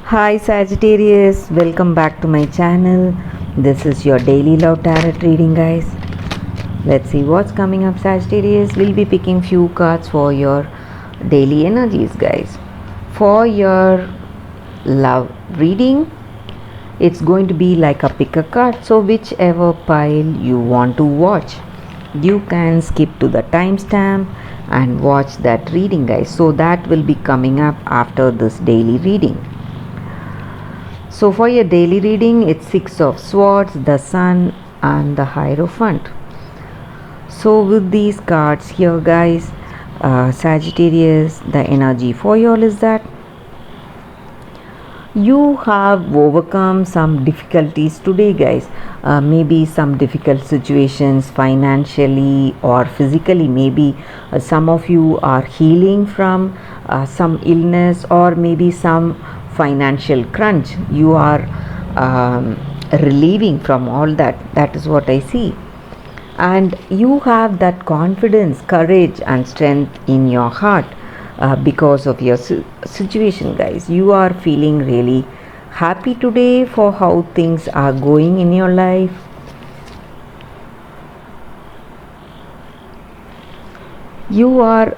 Hi Sagittarius, welcome back to my channel. This is your daily love tarot reading, guys. Let's see what's coming up, Sagittarius. We'll be picking few cards for your daily energies, guys. For your love reading, it's going to be like a pick a card. So whichever pile you want to watch, you can skip to the timestamp and watch that reading, guys. So that will be coming up after this daily reading. So for your daily reading, it's Six of Swords, the Sun and the Hierophant. So with these cards here, guys, Sagittarius, the energy for y'all is that you have overcome some difficulties today, guys. Maybe some difficult situations financially or physically. Maybe some of you are healing from some illness or maybe some financial crunch. You are relieving from all that. That is what I see. And you have that confidence, courage and strength in your heart because of your situation, guys. You are feeling really happy today for how things are going in your life. You are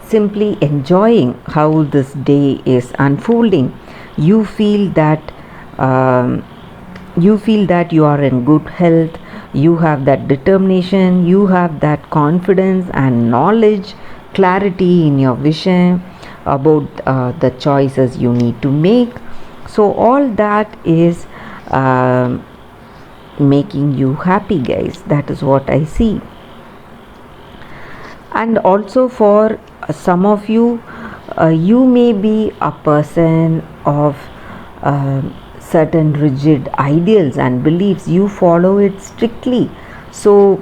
simply enjoying how this day is unfolding. You feel that you are in good health. You have that determination, you have that confidence and knowledge, clarity in your vision about the choices you need to make. So all that is making you happy, guys. That is what I see. And also for some of you, you may be a person of certain rigid ideals and beliefs. You follow it strictly. So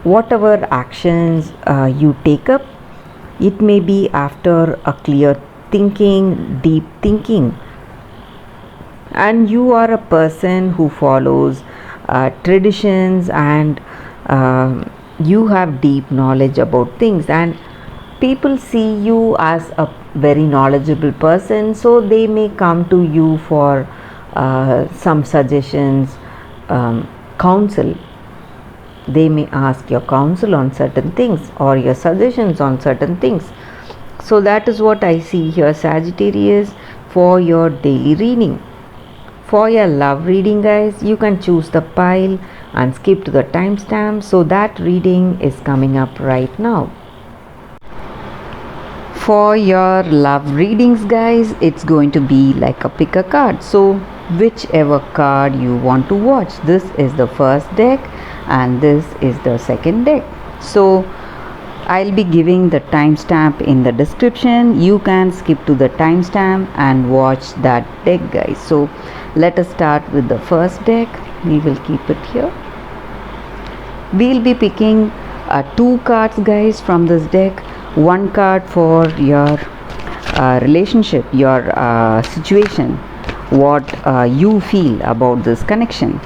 whatever actions you take up, it may be after a clear thinking, deep thinking, and you are a person who follows traditions and you have deep knowledge about things, and people see you as a very knowledgeable person, so they may come to you for some suggestions, counsel. They may ask your counsel on certain things or your suggestions on certain things. So that is what I see here, Sagittarius, for your daily reading. For your love reading, guys, you can choose the pile and skip to the timestamp. So that reading is coming up right now. For your love readings, guys, it's going to be like a pick a card. So whichever card you want to watch. This is the first deck and this is the second deck. So I'll be giving the timestamp in the description. You can skip to the timestamp and watch that deck, guys. So let us start with the first deck. We will keep it here. We'll be picking two cards, guys, from this deck. One card for your relationship, your situation, what you feel about this connection,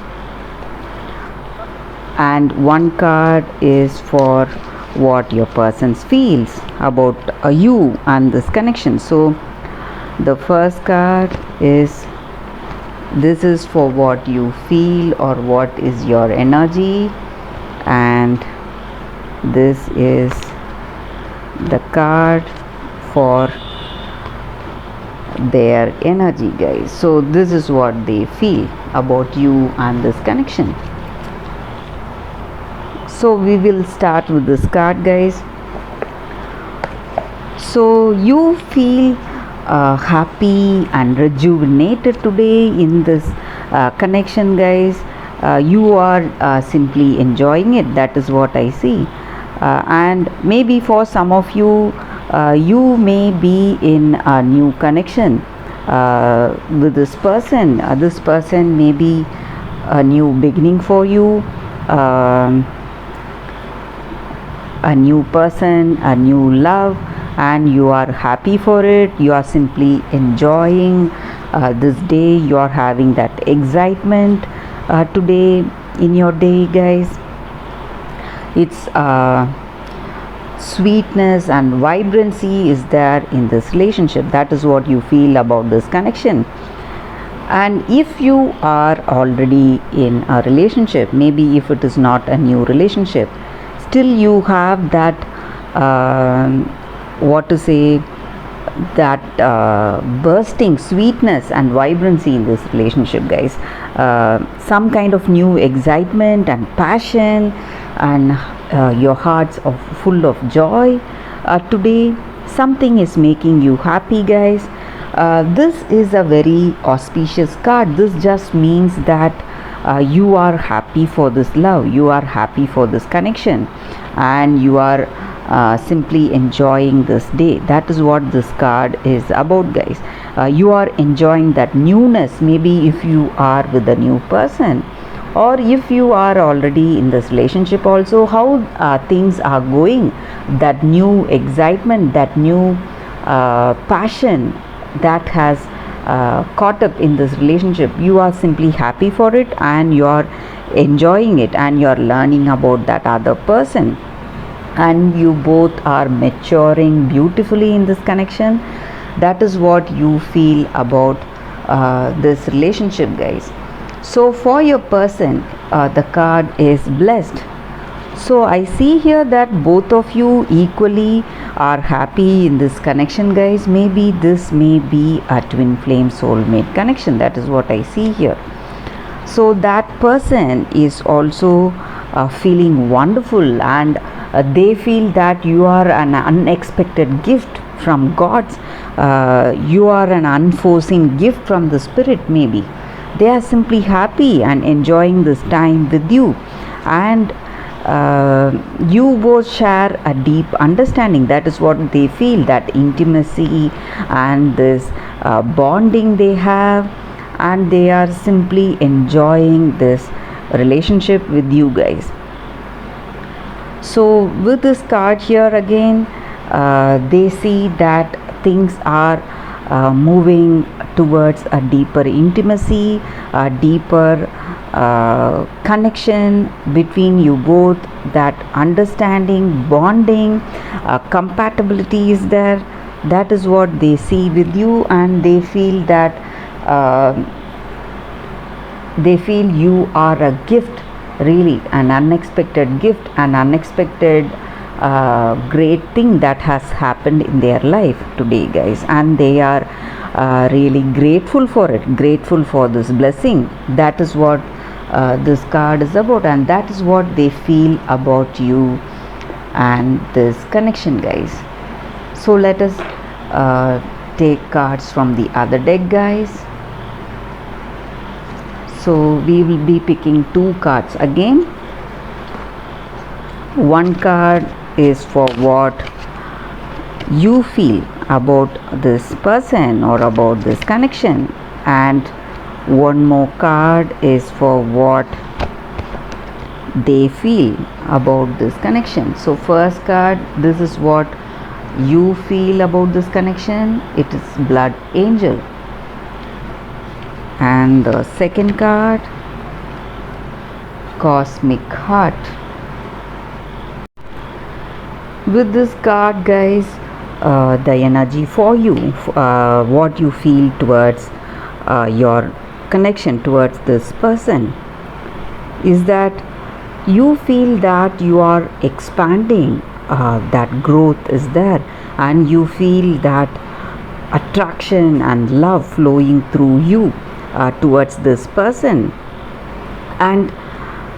and one card is for what your person feels about you and this connection. So the first card is, this is for what you feel or what is your energy, and this is the card for their energy, guys. So this is what they feel about you and this connection. So we will start with this card, guys. So you feel happy and rejuvenated today in this connection, guys. You are simply enjoying it. That is what I see. And maybe for some of you, you may be in a new connection with this person. This person may be a new beginning for you, a new person, a new love, and you are happy for it. You are simply enjoying this day. You are having that excitement today in your day, guys. It's sweetness and vibrancy is there in this relationship. That is what you feel about this connection. And if you are already in a relationship, maybe if it is not a new relationship, still you have that what to say, that bursting sweetness and vibrancy in this relationship, guys. Some kind of new excitement and passion, and your hearts are full of joy. Today something is making you happy, guys. This is a very auspicious card. This just means that you are happy for this love, you are happy for this connection, and you are simply enjoying this day. That is what this card is about, guys. You are enjoying that newness, maybe if you are with a new person, or if you are already in this relationship also, how things are going, that new excitement, that new passion that has caught up in this relationship. You are simply happy for it, and you are enjoying it, and you are learning about that other person, and you both are maturing beautifully in this connection. That is what you feel about this relationship, guys. So for your person, the card is blessed. So I see here that both of you equally are happy in this connection, guys. Maybe this may be a twin flame soulmate connection. That is what I see here. So that person is also feeling wonderful, and they feel that you are an unexpected gift from gods. You are an unforeseen gift from the spirit. Maybe they are simply happy and enjoying this time with you, and you both share a deep understanding. That is what they feel, that intimacy and this bonding they have, and they are simply enjoying this relationship with you, guys. So with this card here again, they see that things are moving towards a deeper intimacy, a deeper connection between you both. That understanding, bonding, compatibility is there. That is what they see with you, and they feel that they feel you are a gift, really an unexpected gift, an unexpected great thing that has happened in their life today, guys, and they are really grateful for it, grateful for this blessing. That is what this card is about, and that is what they feel about you and this connection, guys. So let us take cards from the other deck, guys. So we will be picking two cards again. One card is for what you feel about this person or about this connection, and one more card is for what they feel about this connection. So first card, this is what you feel about this connection. It is Blood Angel. And the second card, Cosmic Heart. With this card, guys, the energy for you, what you feel towards your connection towards this person, is that you feel that you are expanding, that growth is there, and you feel that attraction and love flowing through you towards this person. And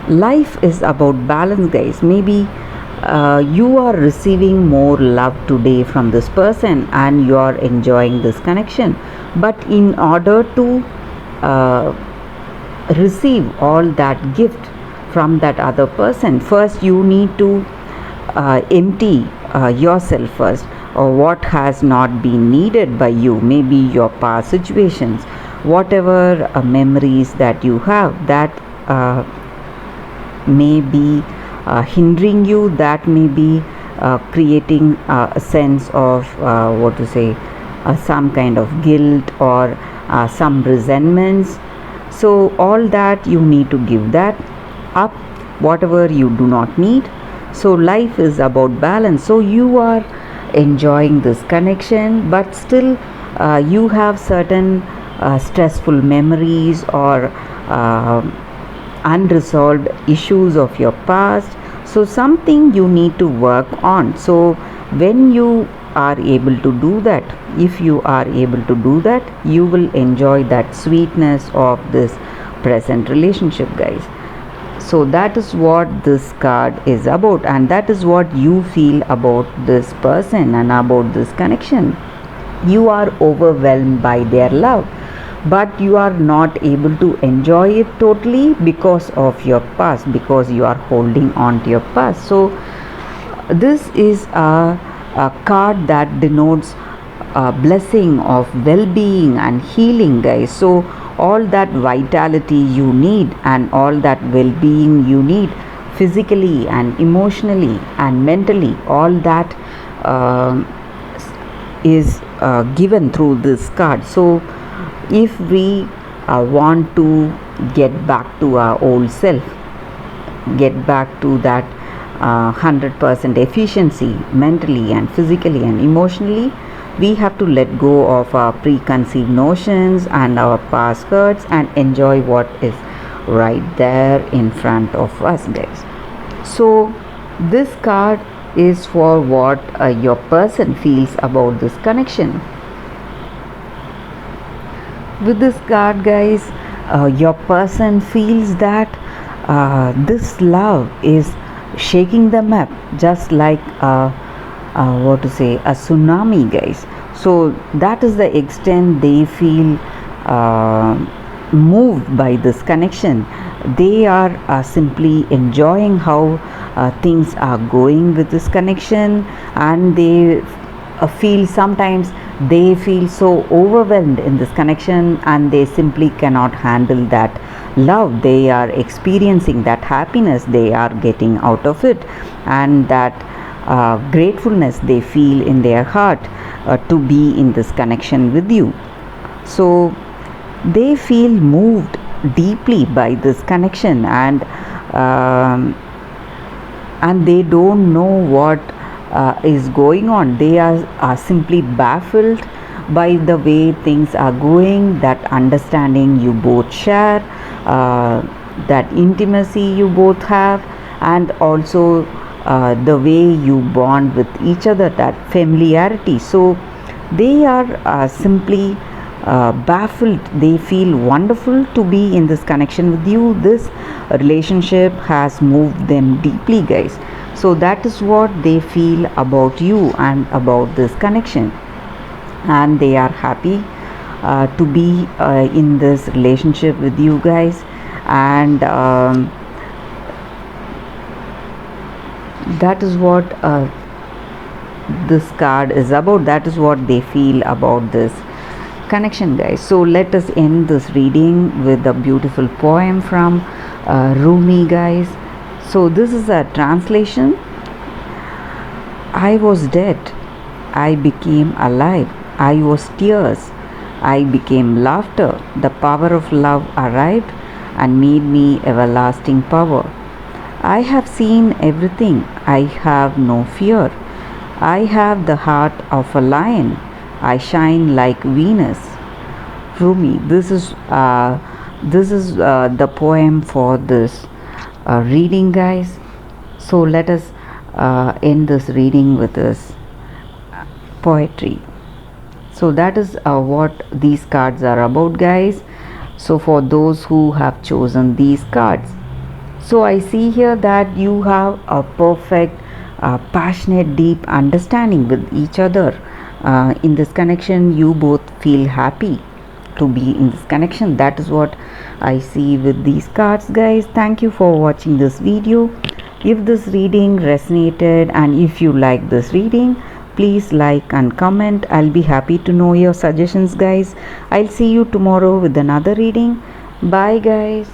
life is about balance, guys. Maybe you are receiving more love today from this person, and you are enjoying this connection, but in order to receive all that gift from that other person, first you need to empty yourself first, or what has not been needed by you, maybe your past situations, whatever memories that you have that may be hindering you, that may be creating a sense of what to say, some kind of guilt or some resentments. So all that you need to give that up, whatever you do not need. So life is about balance. So you are enjoying this connection, but still you have certain stressful memories or uh, unresolved issues of your past. So something you need to work on. So when you are able to do that, if you are able to do that, you will enjoy that sweetness of this present relationship, guys. So that is what this card is about, and that is what you feel about this person and about this connection. You are overwhelmed by their love, but you are not able to enjoy it totally because of your past, because you are holding on to your past. So this is a card that denotes a blessing of well-being and healing, guys. So all that vitality you need and all that well-being you need, physically and emotionally and mentally, all that is given through this card. So if we want to get back to our old self, get back to that 100% efficiency mentally and physically and emotionally, we have to let go of our preconceived notions and our past hurts and enjoy what is right there in front of us, guys. So this card is for what your person feels about this connection. With this card, guys, your person feels that this love is shaking them up, just like what to say, a tsunami, guys. So that is the extent they feel moved by this connection. They are simply enjoying how things are going with this connection, and they feel, sometimes they feel so overwhelmed in this connection, and they simply cannot handle that love they are experiencing, that happiness they are getting out of it, and that gratefulness they feel in their heart to be in this connection with you. So they feel moved deeply by this connection, and they don't know what is going on. They are simply baffled by the way things are going, that understanding you both share, that intimacy you both have, and also the way you bond with each other, that familiarity. So they are simply baffled. They feel wonderful to be in this connection with you. This relationship has moved them deeply, guys. So that is what they feel about you and about this connection, and they are happy to be in this relationship with you, guys. And that is what this card is about. That is what they feel about this connection, guys. So let us end this reading with a beautiful poem from Rumi, guys. So this is a translation. I was dead, I became alive. I was tears, I became laughter. The power of love arrived and made me everlasting power. I have seen everything, I have no fear. I have the heart of a lion, I shine like Venus. Rumi. This is the poem for this reading, guys. So let us end this reading with this poetry. So that is what these cards are about, guys. So for those who have chosen these cards, so I see here that you have a perfect passionate deep understanding with each other. In this connection you both feel happy to be in this connection. That is what I see with these cards, guys. Thank you for watching this video. If this reading resonated and if you like this reading, please like and comment. I'll be happy to know your suggestions, guys. I'll see you tomorrow with another reading. Bye, guys.